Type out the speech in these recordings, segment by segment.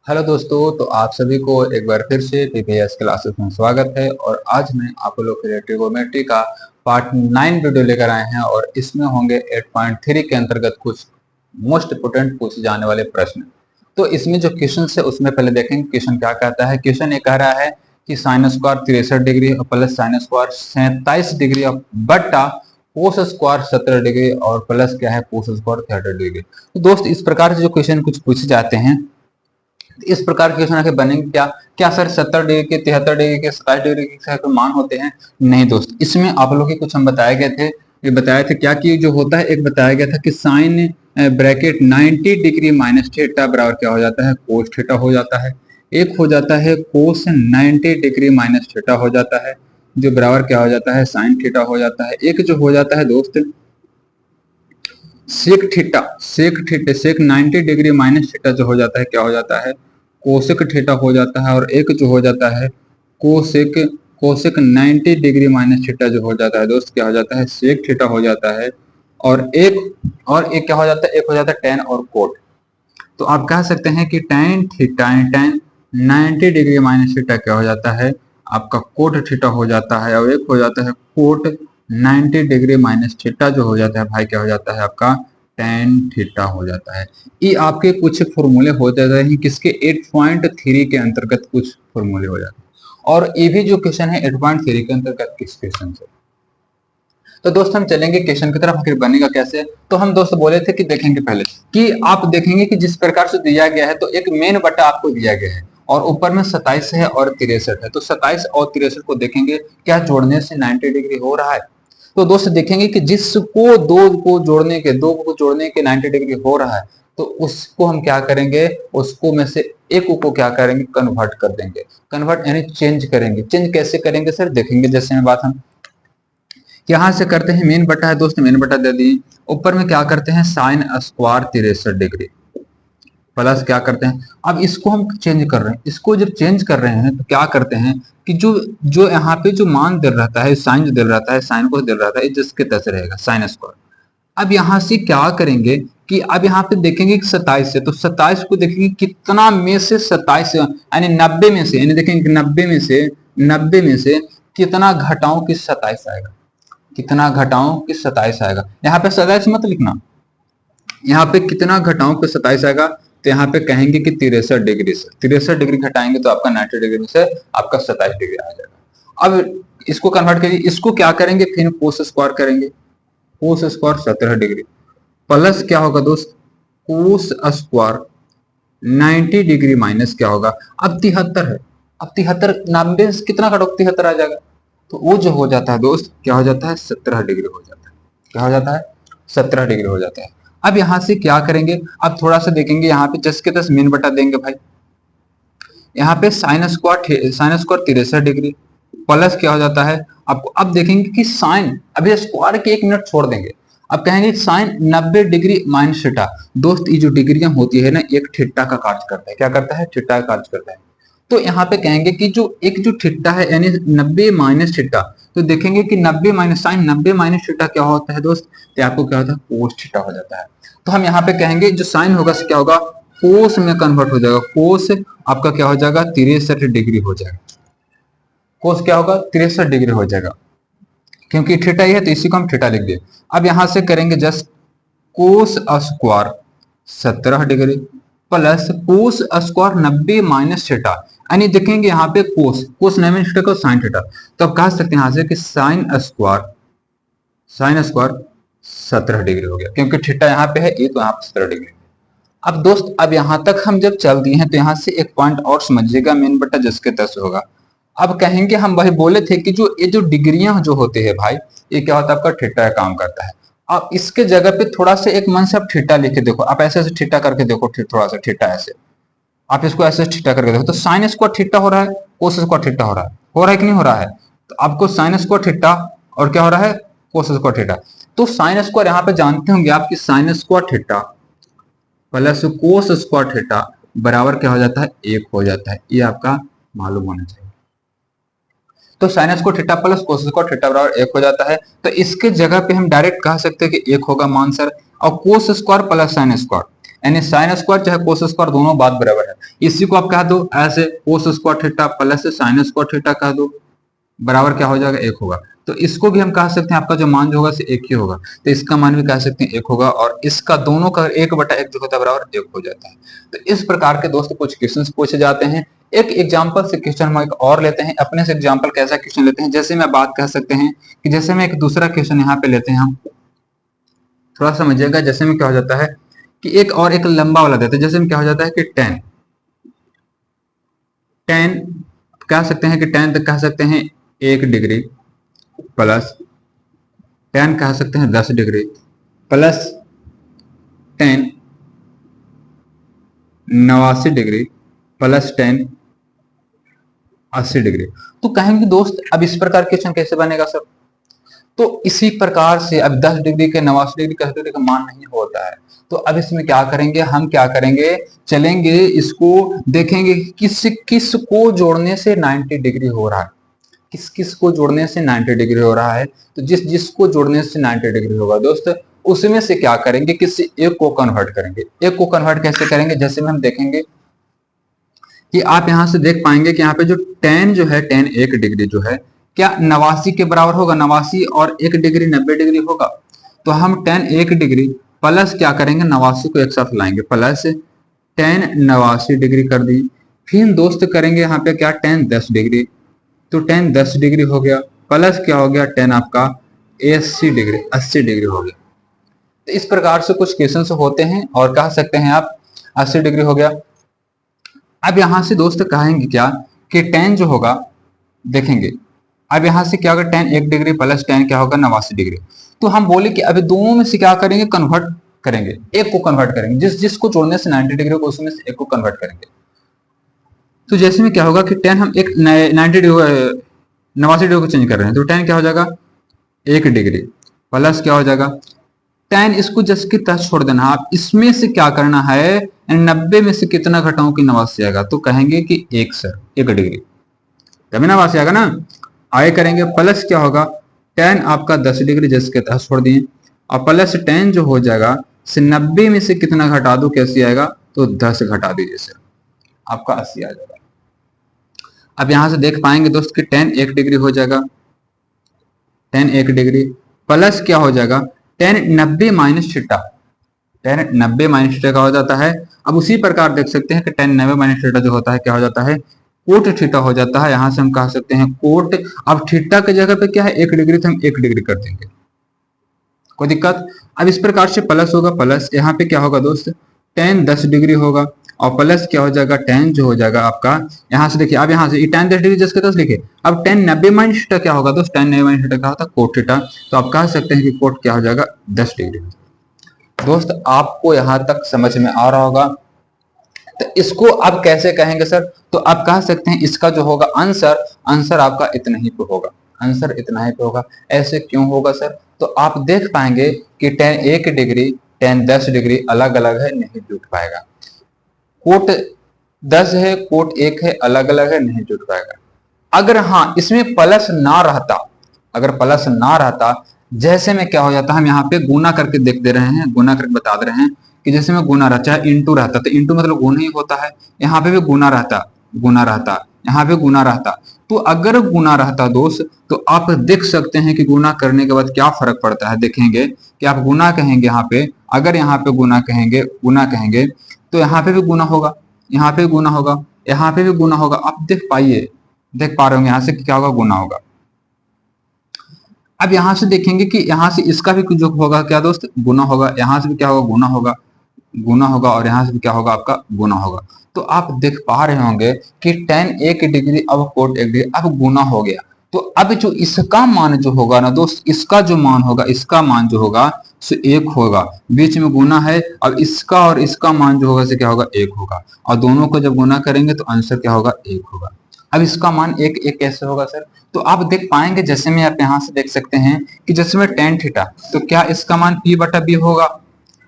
Hello दोस्तों, तो आप सभी को एक बार फिर से पीपीएस क्लासेस में स्वागत है। और आज मैं आप लोग के लिए ट्रिगोनोमेट्री का पार्ट 9 वीडियो लेकर आए हैं और इसमें होंगे 8.3 के अंतर्गत कुछ मोस्ट इंपोर्टेंट पूछे जाने वाले प्रश्न। तो इसमें जो क्वेश्चन है उसमें पहले देखेंगे क्वेश्चन क्या कहता है। क्वेश्चन ये कह रहा है कि साइन स्क्वायर 63 डिग्री और प्लस साइन स्क्वायर 37 डिग्री और बट्टा कोस स्क्वायर 17 डिग्री और प्लस क्या है कोस स्क्वायर 33 डिग्री। तो दोस्त इस प्रकार से जो क्वेश्चन कुछ पूछे जाते हैं, इस प्रकार के क्वेश्चन आके बनेंगे क्या क्या सर 70 डिग्री के 73 डिग्री के 27 डिग्री के मान होते हैं? नहीं दोस्त, इसमें आप लोगों के कुछ हम बताए गए थे। ये बताए थे क्या कि जो होता है, एक बताया गया था कि sine bracket 90 degree minus theta बराबर क्या हो जाता है, कोस थीटा हो जाता है। एक हो जाता है कोस 90 डिग्री माइनस थीटा हो जाता है, जो बराबर क्या हो जाता है, साइन थीटा हो जाता है। एक जो हो जाता है दोस्त सेक थीटा, सेक 90 डिग्री माइनस थीटा जो हो जाता है क्या हो जाता है, कोसेक थीटा हो जाता है। और एक जो हो जाता है cosec cosec 90 degree minus theta जो हो जाता है दोस्त क्या हो जाता है, सेक थीटा हो जाता है। और एक क्या हो जाता है, एक हो जाता है टेन और कोट। तो आप कह सकते हैं कि टेन 90 डिग्री माइनस थीटा क्या हो जाता है, आपका कोट थीटा हो जाता है। और एक हो जाता है कोट 90 डिग्री माइनस थीटा जो हो जाता है भाई क्या हो जाता है, आपका टेन थीटा हो जाता है। ये आपके कुछ फॉर्मूले हो जाते हैं किसके, 8.3 के अंतर्गत कुछ फॉर्मूले हो जाते हैं। और ये भी जो क्वेश्चन है 8.3 के अंतर्गत किस क्वेश्चन से। तो दोस्त हम चलेंगे क्वेश्चन की तरफ, आखिर बनेगा कैसे। तो हम दोस्त बोले थे कि देखेंगे पहले कि आप देखेंगे कि जिस प्रकार से दिया गया है तो एक मेन बटा आपको दिया गया है और ऊपर में 27 है और 63 है। तो 27 और 63 को देखेंगे क्या जोड़ने से 90 डिग्री हो रहा है। तो दोस्त देखेंगे कि जिसको दो को जोड़ने के 90 डिग्री हो रहा है तो उसको हम क्या करेंगे, उसको में से एक को क्या करेंगे, कन्वर्ट कर देंगे। कन्वर्ट यानी चेंज करेंगे। चेंज कैसे करेंगे सर, देखेंगे। जैसे में बात हम यहां से करते हैं मेन बटा है दोस्त, मेन बटा दे दिए। ऊपर में क्या करते हैं, साइन स्क्वायर 63 डिग्री प्लस क्या करते हैं, अब इसको हम चेंज कर रहे हैं। इसको जब चेंज कर रहे हैं तो क्या करते हैं कि जो जो यहाँ पे जो मान दे रहता है, साइन जो दे रहता है, साइन को दे रहता है जिसके तस रहेगा साइन स्क्वायर। अब यहाँ से क्या करेंगे कि अब यहाँ पे देखेंगे 27 से, तो 27 को देखेंगे कितना में से 27 यानी 90 में से, यानी देखेंगे 90 में से कितना घटाओ कि 27 आएगा, कितना घटाओ कि 27 आएगा। यहाँ पे 27 मत लिखना, यहाँ पे कितना घटाओ कि 27 आएगा। तो यहाँ पे कहेंगे कि 63 डिग्री से 63 डिग्री घटाएंगे तो आपका 90 डिग्री से आपका 27 डिग्री आ जाएगा। अब इसको कन्वर्ट करिए, इसको क्या करेंगे, फिर कोस स्क्वायर करेंगे। कोस स्क्वायर 17 डिग्री प्लस क्या होगा दोस्त, कोस स्क्वायर 90 डिग्री माइनस क्या होगा, अब 73 है। अब 73 90 से कितना घटाओ, 73 आ जाएगा। तो वो जो हो जाता है दोस्त क्या हो जाता है, 17 डिग्री हो जाता है। क्या हो जाता है, 17 डिग्री हो जाता है। अब यहां से क्या करेंगे, अब थोड़ा सा देखेंगे यहाँ पे 10 के 10 मेन बटा देंगे भाई। यहाँ पे साइन स्क्वायर 63 डिग्री प्लस क्या हो जाता है आपको। अब देखेंगे कि साइन, अभी स्क्वायर के 1 मिनट छोड़ देंगे। अब कहेंगे साइन 90 डिग्री माइनस थीटा। दोस्त ये जो डिग्रियां होती है ना, एक थीटा का कार्य करता है। क्या करता है, थीटा का कार्य करता है। तो यहाँ पे कहेंगे कि जो थीटा है यानी 90 माइनस थीटा, तो देखेंगे कि 90 माइनस साइन 90 माइनस थीटा क्या होता है दोस्त, तो आपको क्या होता है, कोस थीटा हो जाता है। तो हम यहाँ पे कहेंगे जो साइन होगा से क्या होगा, कोस में कन्वर्ट हो जाएगा। कोस आपका क्या हो जाएगा, 63 डिग्री हो जाएगा। कोस क्या होगा, 63 डिग्री हो जाएगा, क्योंकि थीटा ही है तो इसी को हम थीटा लिख दिए। अब यहां से करेंगे just cos square 17 degree plus cos square 90 minus theta, यानी देखेंगे यहाँ पे कोस 90 थीटा को साइन थीटा। तो अब कह सकते हैं यहां से कि साइन स्क्वायर 17 डिग्री हो गया, क्योंकि थीटा यहाँ पे है ये, तो यहाँ पे 17 डिग्री। अब दोस्त अब यहां तक हम जब चल दिए हैं तो यहां से एक पॉइंट और समझिएगा, मेन बटा जिसके 10 होगा। अब कहेंगे हम वही बोले थे कि जो ये जो डिग्रियां जो होते हैं भाई, ये क्या होता है, आपका थीटा का काम करता है। अब इसके जगह पे थोड़ा सा एक मन से आप थीटा लिखे देखो, आप ऐसे ऐसे थीटा करके देखो, थोड़ा सा थीटा ऐसे, आप इसको ऐसे थीटा करके देखो। तो साइन स्क्वायर थीटा हो रहा है, कोस स्क्वायर थीटा हो रहा है कि नहीं हो रहा है। तो आपको साइन स्क्वायर थीटा और क्या हो रहा है, कोस स्क्वायर थीटा। तो साइन स्क्वायर यहाँ पे जानते होंगे आपकी, sine square theta plus cos square theta बराबर क्या हो जाता है, 1 हो जाता है। ये आपका मालूम होना चाहिए। तो sine square theta plus cos square theta बराबर 1 हो जाता है। तो इसके जगह पे हम डायरेक्ट कह सकते हैं कि 1 होगा मान सर। और cos square plus sine square, यानी साइन स्क्वायर चाहे कोस स्क्वायर दोनों बात बराबर है। इसी को आप कह दो ऐसे cos square theta plus sine square theta कह दो, बराबर क्या हो जाएगा, 1 होगा। तो इसको भी हम कह सकते हैं आपका जो मान जो होगा से 1 ही होगा, तो इसका मान भी कह सकते हैं 1 होगा, और इसका दोनों का 1/1 जो होता है बराबर 1 हो जाता है। तो इस प्रकार के दोस्त कुछ क्वेश्चन पूछे जाते हैं। एक एग्जाम्पल से क्वेश्चन हम एक और लेते हैं, अपने से एग्जाम्पल कैसा क्वेश्चन लेते हैं, जैसे मैं बात कह सकते हैं कि जैसे में एक दूसरा क्वेश्चन यहाँ पे लेते हैं हम, थोड़ा समझिएगा। जैसे में क्या हो जाता है कि एक और एक लंबा वाला देते हैं, जैसे में क्या हो जाता है कि 10 कह सकते हैं कि 10 तक कह सकते हैं 1 डिग्री प्लस 10 कह सकते हैं 10 degree plus 10 89 degree plus 10 80 degree. तो कहेंगे दोस्त अब इस प्रकार क्वेश्चन कैसे बनेगा सर, तो इसी प्रकार से अब 10 डिग्री के 89 डिग्री का 80 डिग्री का मान नहीं होता है। तो अब इसमें क्या करेंगे, हम क्या करेंगे, चलेंगे इसको देखेंगे किस किस को जोड़ने से 90 डिग्री हो रहा है, किस किस को जोड़ने से 90 डिग्री हो रहा है। तो जिस जिसको जोड़ने से 90 डिग्री होगा दोस्त, उसमें से क्या करेंगे, किसी एक को कन्वर्ट करेंगे। एक को कन्वर्ट कैसे करेंगे, जैसे में हम देखेंगे कि आप यहां से देख पाएंगे कि यहाँ पे जो tan जो है, tan 1 डिग्री जो है क्या 89 के बराबर होगा, 89 और 1 डिग्री 90 डिग्री होगा। तो हम tan 1 डिग्री प्लस क्या करेंगे, 89 को एक साथ लाएंगे, प्लस tan 89 डिग्री कर दी। फिर दोस्त करेंगे यहाँ पे क्या, tan 10 डिग्री, तो tan 10 डिग्री हो गया, प्लस क्या हो गया, tan आपका 80 डिग्री 80 डिग्री हो गया। तो इस प्रकार से कुछ क्वेश्चन होते हैं, और कह सकते हैं आप 80 डिग्री हो गया। अब यहां से दोस्त कहेंगे क्या कि tan जो होगा, देखेंगे अब यहां से क्या होगा, tan 1 डिग्री प्लस tan क्या होगा 89 डिग्री। तो हम बोले कि अभी दोनों में से क्या करेंगे, कन्वर्ट करेंगे, एक को कन्वर्ट करेंगे, जिस जिसको जोड़ने से 90 डिग्री को उसमें से एक को कन्वर्ट करेंगे। तो जैसे में क्या होगा कि tan हम एक 90 डिग्री 89 डिग्री को चेंज कर रहे हैं, तो tan क्या हो जाएगा 1 डिग्री प्लस क्या हो जाएगा tan, इसको जस्ट की तक छोड़ देना। आप इसमें से क्या करना है, 90 में से कितना घटाओ कि 89 आएगा, तो कहेंगे कि 1 सर 1 डिग्री, तभी 89 आएगा ना, आए करेंगे, प्लस क्या होगा tan आपका 10 डिग्री जिसके तहत छोड़ दिए, और प्लस tan जो हो जाएगा से 90 में से कितना घटा दो कैसे आएगा, तो 10 घटा दीजिए सर, आपका 80 आ जाएगा। अब यहां से देख पाएंगे दोस्त कि tan 1 डिग्री हो जाएगा, tan 1 डिग्री प्लस क्या हो जाएगा tan 90 minus theta, tan 90 minus theta का हो जाता है। अब उसी प्रकार देख सकते हैं कि tan 90 माइनस थीटा जो होता है क्या हो जाता है, कोट थीटा हो जाता है। यहां से हम कह सकते हैं कोट, अब थीटा की जगह पे क्या है 1 डिग्री, तो हम 1 डिग्री कर देंगे, कोई दिक्कत। अब इस प्रकार से प्लस होगा, प्लस यहाँ पे क्या होगा दोस्त, tan 10 डिग्री होगा, और प्लस क्या हो जाएगा tan जो हो जाएगा आपका, यहां से देखिए, अब यहां से tan 10 डिग्री जिसके 10 लिखे, अब tan 90 माइनस थीटा क्या होगा दोस्त, tan 90 माइनस थीटा क्या होता है कोट थीटा, तो आप कह सकते हैं कि कोट क्या हो जाएगा 10 डिग्री। दोस्त आपको यहां तक समझ में आ रहा होगा। तो इसको आप कैसे कहेंगे सर, तो आप कह सकते हैं इसका जो होगा आंसर, आंसर आपका इतना ही पे होगा, आंसर इतना ही पे होगा। ऐसे क्यों होगा सर, तो आप देख पाएंगे कि tan 1 डिग्री tan 10 डिग्री अलग अलग है, नहीं जुट पाएगा। कोट 10 है, कोट 1 है, अलग अलग है, नहीं जुट पाएगा। अगर हाँ इसमें प्लस ना रहता, अगर प्लस ना रहता, जैसे में क्या हो जाता, हम यहाँ पे गुना करके देख दे रहे हैं, गुना करके बता दे रहे हैं कि जैसे में गुना रहता है, इंटू रहता, तो इंटू मतलब गुना ही होता है, यहाँ पे भी गुना रहता, गुना रहता, यहाँ पे गुना रहता। तो अगर गुना रहता दोस्त, तो आप देख सकते हैं कि गुना करने के बाद क्या फर्क पड़ता है। देखेंगे कि आप गुना कहेंगे यहाँ पे, अगर यहाँ पे गुना कहेंगे, गुना कहेंगे, तो यहाँ पे भी गुना होगा, यहाँ पे गुना होगा, यहाँ पे भी गुना होगा। आप देख पाइए, देख पा रहे होंगे यहाँ से क्या होगा, गुना होगा। अब यहां से देखेंगे कि यहां से इसका भी जो होगा क्या दोस्त, गुना होगा, यहां से भी क्या होगा, गुना होगा, गुना होगा, और यहां से भी क्या होगा आपका गुना होगा। तो आप देख पा रहे होंगे कि tan 1 डिग्री अब कोट 1 डिग्री अब गुना हो गया। तो अब जो इसका मान जो होगा ना दोस्त, इसका जो मान होगा, इसका मान जो होगा सो 1 होगा, बीच में गुना है, अब इसका और इसका मान जो होगा से क्या होगा 1 होगा, और दोनों को जब गुना करेंगे तो आंसर क्या होगा 1 होगा। अब इसका मान 1 1 कैसे होगा सर, तो आप देख पाएंगे जैसे में आप यहां से देख सकते हैं कि जैसे में tan थीटा, तो क्या इसका मान p बटा b होगा,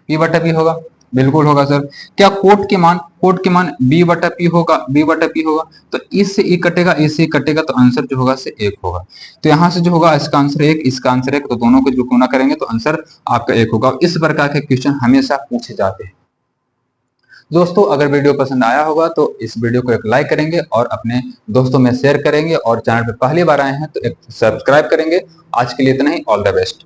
p बटा b होगा, बिल्कुल होगा सर। क्या कोट के मान b बटा p होगा, b बटा p होगा, तो इससे e कटेगा, इससे कटेगा, तो आंसर जो होगा से 1 होगा। तो यहां से जो होगा इसका आंसर 1, इसका आंसर 1, तो दोनों को जो गुना करेंगे तो आंसर आपका 1 होगा। इस प्रकार के क्वेश्चन हमेशा पूछे जाते हैं। दोस्तों अगर वीडियो पसंद आया होगा तो इस वीडियो को एक लाइक करेंगे और अपने दोस्तों में शेयर करेंगे, और चैनल पर पहली बार आए हैं तो एक सब्सक्राइब करेंगे। आज के लिए इतना ही। All the best.